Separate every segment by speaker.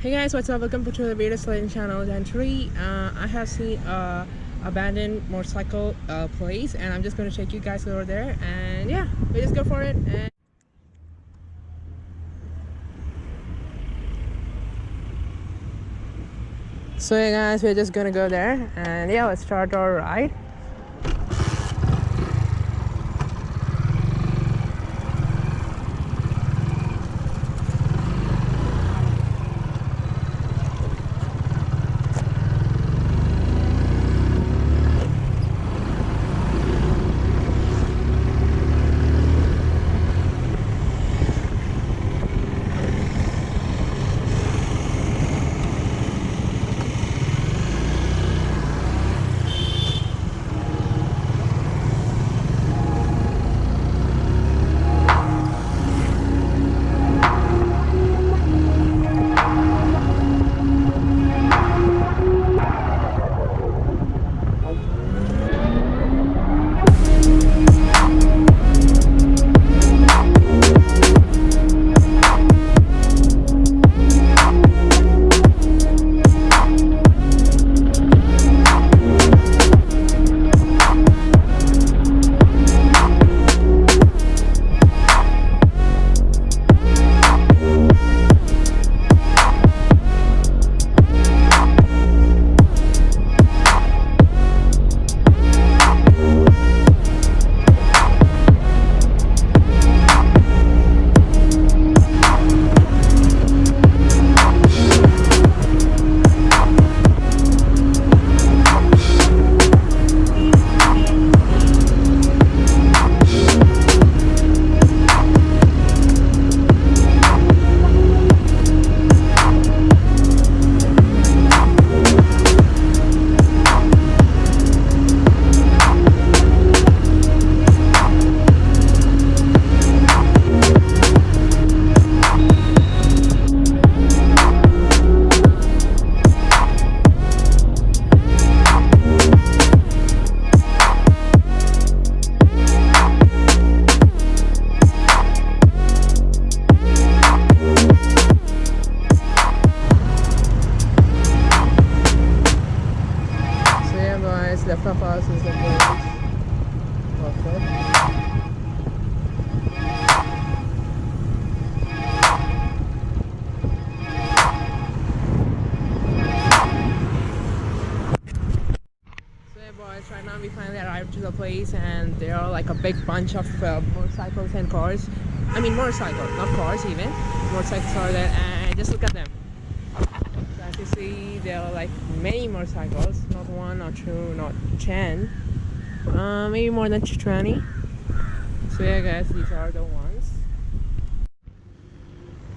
Speaker 1: Hey guys, what's up? Welcome to the Freedem channel. And today I have seen a abandoned motorcycle place, and I'm just going to take you guys over there. And yeah, we just go for it. And so yeah, guys, we're just gonna go there, and yeah, let's start our ride. Left of us is the place. Perfect. So yeah, boys, right now we finally arrived to the place, and there are like a big bunch of motorcycles and cars. I mean motorcycles, not cars even. Motorcycles are there, and just look at them. So as you see, there are like many motorcycles, not one, not two, not 10, maybe more than 20. So yeah, guys, these are the ones.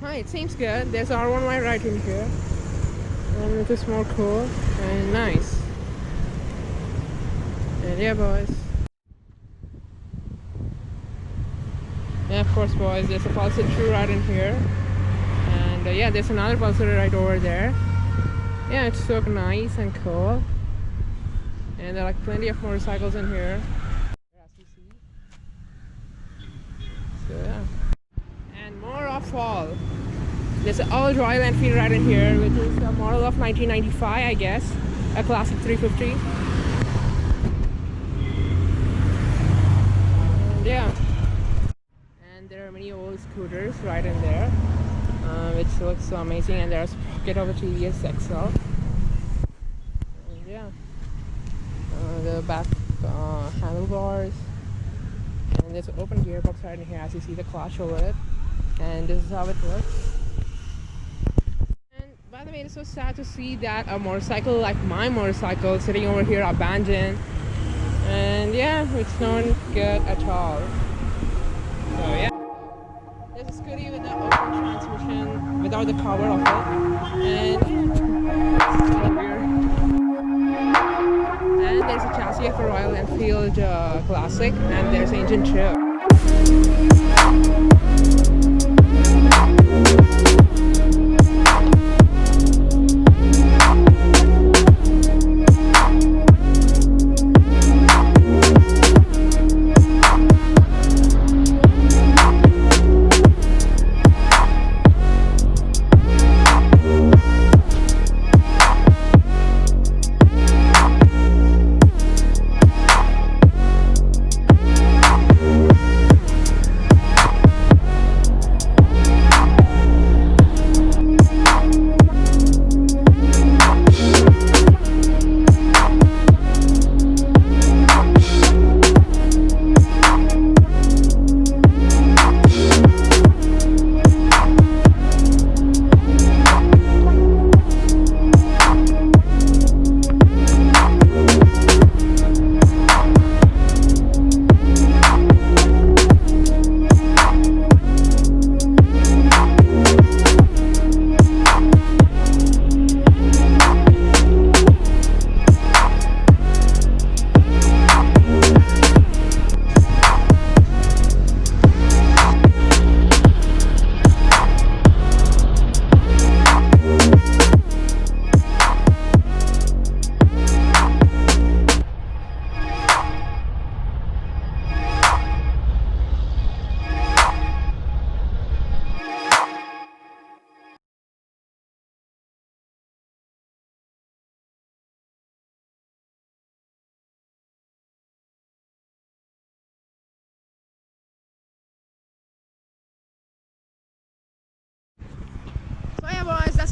Speaker 1: Hi, it seems good. There's R1Y right in here, and it is more cool and nice. And yeah, boys. Yeah, of course, boys. There's a Pulsar 2 right in here, and yeah, there's another Pulsar right over there. Yeah, it's so nice and cool, and there are like plenty of motorcycles in here, as you see. So yeah, and more of all, there's an old Royal Enfield right in here, which is a model of 1995, I guess, a classic 350. And yeah, and there are many old scooters right in there, which looks so amazing, and there's a pocket of a TVS XL. And yeah, the back handlebars, and there's an open gearbox right in here, as you see the clutch over it, and this is how it looks. And by the way, it's so sad to see that a motorcycle like my motorcycle sitting over here abandoned, and yeah, it's not good at all. So yeah, there's a scooty with the open transmission without the cover of it, and yeah, it's kind of weird. And there's a chassis of a Royal Enfield Classic, and there's engine too.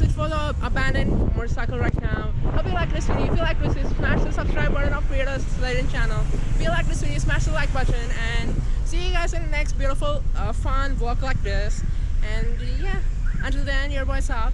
Speaker 1: search for the abandoned motorcycle right now. Hope you like this video. If you like this video, smash the subscribe button of Freedem channel. If you like this video, smash the like button, and see you guys in the next beautiful, fun vlog like this. And yeah, until then, your boys out.